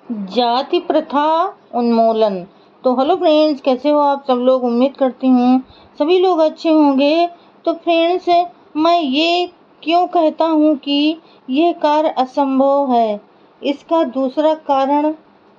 जाति प्रथा उन्मूलन। तो हेलो फ्रेंड्स, कैसे हो आप सब लोग। उम्मीद करती हूँ सभी लोग अच्छे होंगे। तो फ्रेंड्स, मैं ये क्यों कहता हूँ कि यह कार्य असंभव है, इसका दूसरा कारण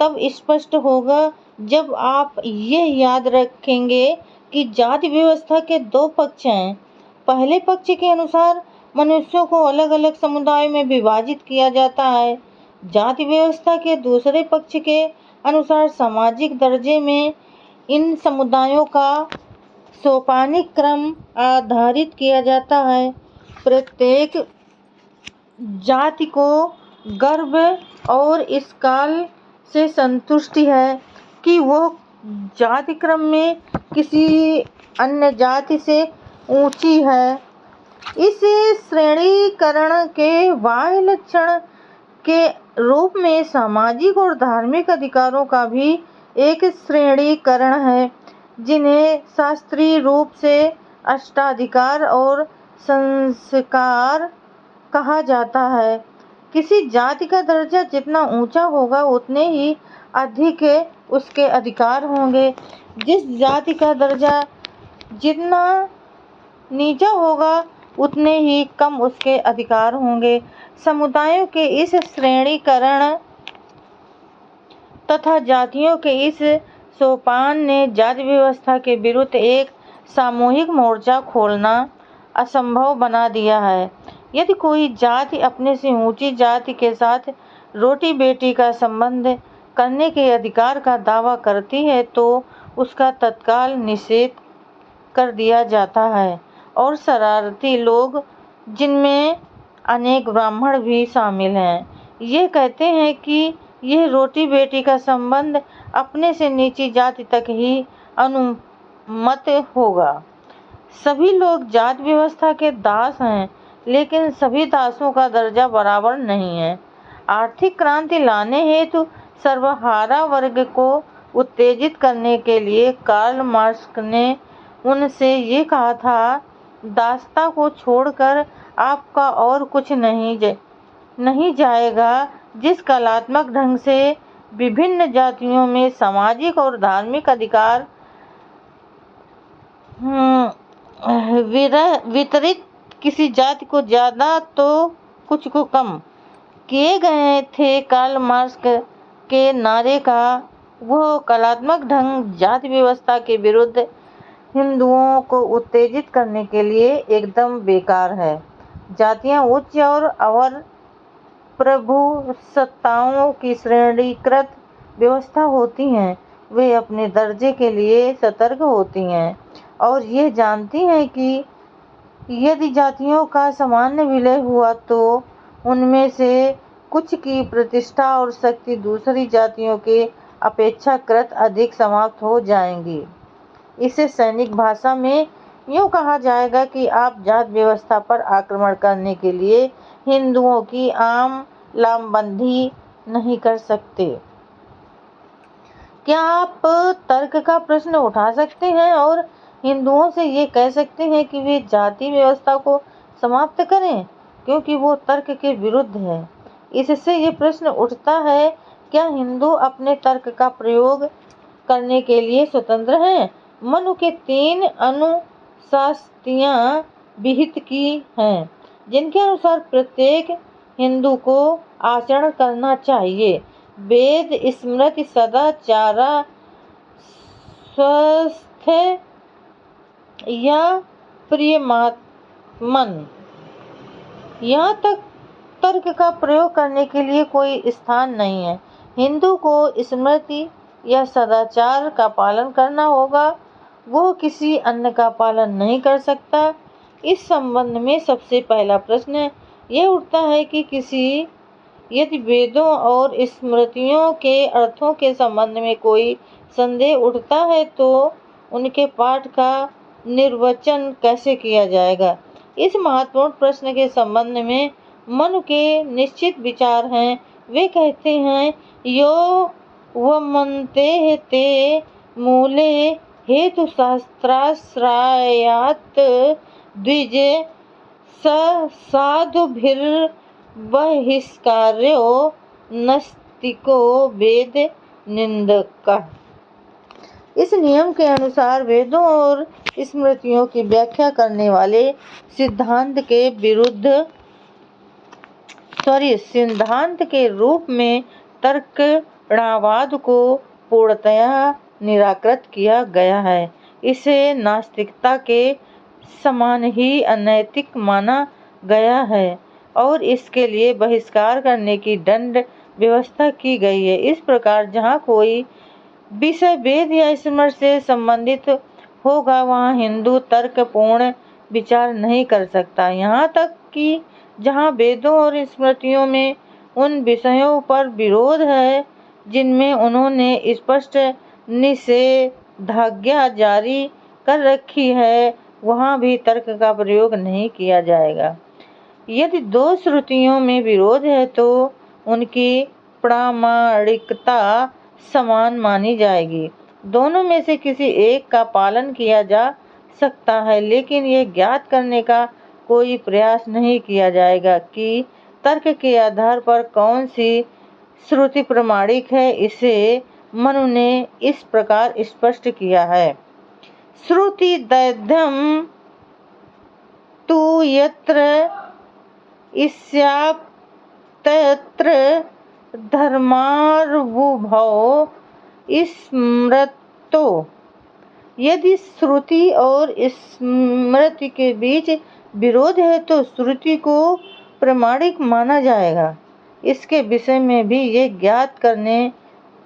तब स्पष्ट होगा जब आप ये याद रखेंगे कि जाति व्यवस्था के दो पक्ष हैं। पहले पक्ष के अनुसार मनुष्यों को अलग अलग समुदायों में विभाजित किया जाता है। जाति व्यवस्था के दूसरे पक्ष के अनुसार सामाजिक दर्जे में इन समुदायों का सोपानिक क्रम आधारित किया जाता है। प्रत्येक जाति को गर्व और इस काल से संतुष्टि है कि वह जाति क्रम में किसी अन्य जाति से ऊंची है। इस श्रेणीकरण के बाह्य लक्षण के रूप में सामाजिक और धार्मिक अधिकारों का भी एक श्रेणीकरण है, जिन्हें शास्त्रीय रूप से अष्टाधिकार और संस्कार कहा जाता है। किसी जाति का दर्जा जितना ऊंचा होगा उतने ही अधिक उसके अधिकार होंगे। जिस जाति का दर्जा जितना नीचा होगा उतने ही कम उसके अधिकार होंगे। समुदायों के इस श्रेणीकरण तथा जातियों के इस सोपान ने जाति व्यवस्था के विरुद्ध एक सामूहिक मोर्चा खोलना असंभव बना दिया है। यदि कोई जाति अपने से ऊंची जाति के साथ रोटी बेटी का संबंध करने के अधिकार का दावा करती है तो उसका तत्काल निषेध कर दिया जाता है और शरारती लोग, जिनमें अनेक ब्राह्मण भी शामिल हैं, ये कहते हैं कि यह रोटी बेटी का संबंध अपने से नीची जाति तक ही अनुमत होगा। सभी लोग जाति व्यवस्था के दास हैं, लेकिन सभी दासों का दर्जा बराबर नहीं है। आर्थिक क्रांति लाने हेतु सर्वहारा वर्ग को उत्तेजित करने के लिए कार्ल मार्क्स ने उनसे ये कहा था, दासता को छोड़कर आपका और कुछ नहीं जाएगा। जिस कलात्मक ढंग से विभिन्न जातियों में सामाजिक और धार्मिक अधिकार वितरित किसी जाति को ज्यादा तो कुछ को कम किए गए थे, कार्ल मार्क्स के नारे का वह कलात्मक ढंग जाति व्यवस्था के विरुद्ध हिंदुओं को उत्तेजित करने के लिए एकदम बेकार है। जातियां उच्च और अवर प्रभुसत्ताओं की श्रेणीकृत व्यवस्था होती हैं। वे अपने दर्जे के लिए सतर्क होती हैं और ये जानती हैं कि यदि जातियों का सामान्य विलय हुआ तो उनमें से कुछ की प्रतिष्ठा और शक्ति दूसरी जातियों के अपेक्षाकृत अधिक समाप्त हो जाएंगी। इसे सैनिक भाषा में यूँ कहा जाएगा कि आप जाति व्यवस्था पर आक्रमण करने के लिए हिंदुओं की आम लामबंदी नहीं कर सकते। क्या आप तर्क का प्रश्न उठा सकते हैं और हिंदुओं से ये कह सकते हैं कि वे जाति व्यवस्था को समाप्त करें, क्योंकि वो तर्क के विरुद्ध है। इससे ये प्रश्न उठता है, क्या हिंदू अपने तर्क का प्रयोग करने के लिए स्वतंत्र हैं? मनु के 3 अनुशासनियाँ विहित की हैं, जिनके अनुसार प्रत्येक हिंदू को आचरण करना चाहिए। वेद, स्मृति, सदाचार, स्वस्थ या प्रियमन, यहाँ तक तर्क का प्रयोग करने के लिए कोई स्थान नहीं है। हिंदू को स्मृति या सदाचार का पालन करना होगा, वो किसी अन्य का पालन नहीं कर सकता। इस संबंध में सबसे पहला प्रश्न यह उठता है कि यदि वेदों और स्मृतियों के अर्थों के संबंध में कोई संदेह उठता है तो उनके पाठ का निर्वचन कैसे किया जाएगा। इस महत्वपूर्ण प्रश्न के संबंध में मनु के निश्चित विचार हैं। वे कहते हैं, यो वमन्ते ते मूले हेतु शास्त्राश्रयात् द्विज स साधुभिर्बहिष्कार्यो नास्तिको वेद निंदक। इस नियम के अनुसार वेदों और स्मृतियों की व्याख्या करने वाले सिद्धांत के रूप में तर्कणावाद को पूर्णतया निराकृत किया गया है। इसे नास्तिकता के समान ही अनैतिक माना गया है और इसके लिए बहिष्कार करने की दंड व्यवस्था की गई है। इस प्रकार जहाँ कोई विषय वेद या स्मृति से संबंधित होगा वहाँ हिंदू तर्कपूर्ण विचार नहीं कर सकता। यहाँ तक कि जहाँ वेदों और स्मृतियों में उन विषयों पर विरोध है जिनमें उन्होंने स्पष्ट निषेधाज्ञा जारी कर रखी है, वहाँ भी तर्क का प्रयोग नहीं किया जाएगा। यदि दो श्रुतियों में विरोध है तो उनकी प्रामाणिकता समान मानी जाएगी। दोनों में से किसी एक का पालन किया जा सकता है, लेकिन ये ज्ञात करने का कोई प्रयास नहीं किया जाएगा कि तर्क के आधार पर कौन सी श्रुति प्रमाणिक है। इसे मनु ने इस प्रकार स्पष्ट किया है। श्रुति दैर्घ्यम तु यत्र स्यात् तत्र धर्मार्वुभौ स्मृतो। यदि श्रुति और स्मृति के बीच विरोध है तो श्रुति को प्रमाणिक माना जाएगा। इसके विषय में भी ये ज्ञात करने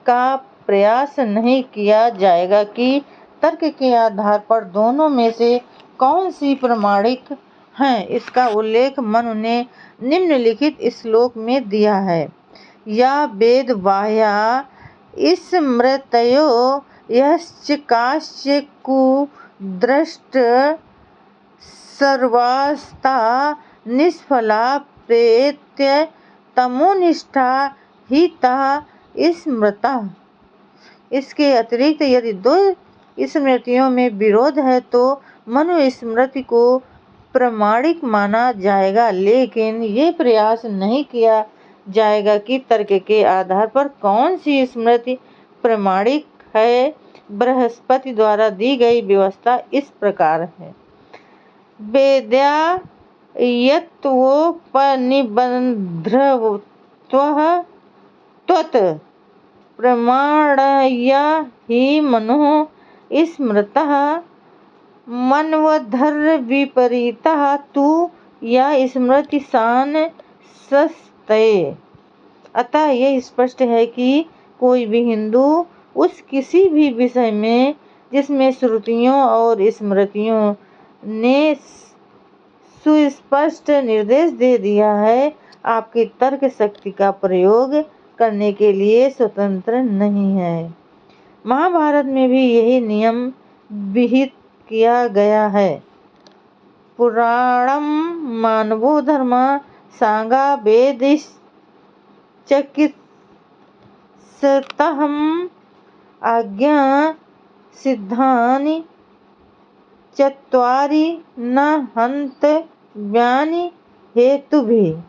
का प्रयास नहीं किया जाएगा कि तर्क के आधार पर दोनों में से कौन सी प्रमाणिक है। इसका उल्लेख मनु ने निम्नलिखित श्लोक में दिया है। या वेद बाह्या स्मृतयो यश्च काश्च कुदृष्ट सर्वास्ता निष्फला प्रेत्य तमोनिष्ठा हिता स्मृता। इसके अतिरिक्त यदि दो स्मृतियों में विरोध है तो मनु स्मृति को प्रमाणिक माना जाएगा, लेकिन ये प्रयास नहीं किया जाएगा कि तर्क के आधार पर कौन सी स्मृति प्रमाणिक है। बृहस्पति द्वारा दी गई व्यवस्था इस प्रकार है। वेद्या यत्वोपनिबन्धत्वः त्वत् प्रमाणया हि मनुः स्मृतः मन्वधर्विपरीतः तु या स्मृति सान सस्तये। अतः यह स्पष्ट है कि कोई भी हिंदू उस किसी भी विषय में जिसमें श्रुतियों और स्मृतियों ने सुस्पष्ट निर्देश दे दिया है, आपकी तर्क शक्ति का प्रयोग करने के लिए स्वतंत्र नहीं है। महाभारत में भी यही नियम विहित किया गया है। पुराणम मानवो धर्म सांगा वेदिश्चिकित्सतहम आज्ञा सिद्धानि चत्वारि न हन्तव्यानि हेतुभिः।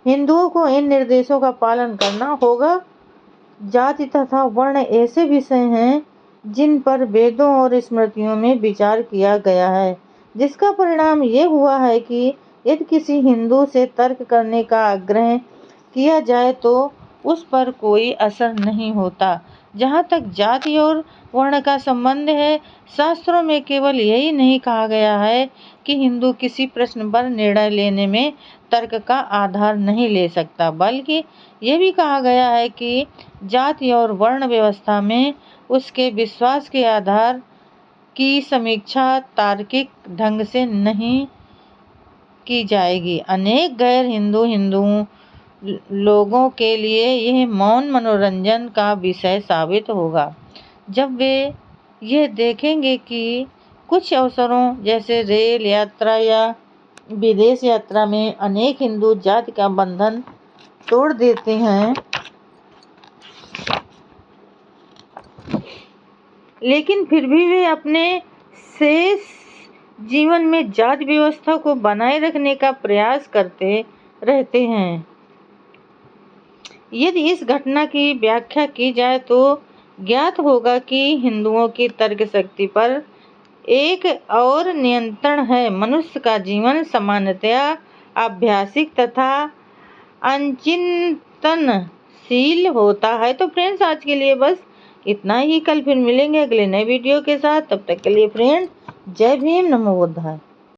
हिंदुओं को इन निर्देशों का पालन करना होगा। जाति तथा वर्ण ऐसे विषय हैं जिन पर वेदों और स्मृतियों में विचार किया गया है, जिसका परिणाम ये हुआ है कि यदि किसी हिंदू से तर्क करने का आग्रह किया जाए तो उस पर कोई असर नहीं होता। जहाँ तक जाति और वर्ण का संबंध है, शास्त्रों में केवल यही नहीं कहा गया है कि हिंदू किसी प्रश्न पर निर्णय लेने में तर्क का आधार नहीं ले सकता, बल्कि यह भी कहा गया है कि जाति और वर्ण व्यवस्था में उसके विश्वास के आधार की समीक्षा तार्किक ढंग से नहीं की जाएगी। अनेक गैर हिंदू लोगों के लिए यह मौन मनोरंजन का विषय साबित होगा जब वे यह देखेंगे कि कुछ अवसरों जैसे रेल यात्रा या विदेश यात्रा में अनेक हिंदू जाति का बंधन तोड़ देते हैं, लेकिन फिर भी वे अपने शेष जीवन में जाति व्यवस्था को बनाए रखने का प्रयास करते रहते हैं। यदि इस घटना की व्याख्या की जाए तो ज्ञात होगा कि हिंदुओं की तर्क शक्ति पर एक और नियंत्रण है। मनुष्य का जीवन सामान्यतया आभासिक तथा अचिंतनशील होता है। तो फ्रेंड्स, आज के लिए बस इतना ही। कल फिर मिलेंगे अगले नए वीडियो के साथ। तब तक के लिए फ्रेंड्स, जय भीम, नमो बुद्धाय।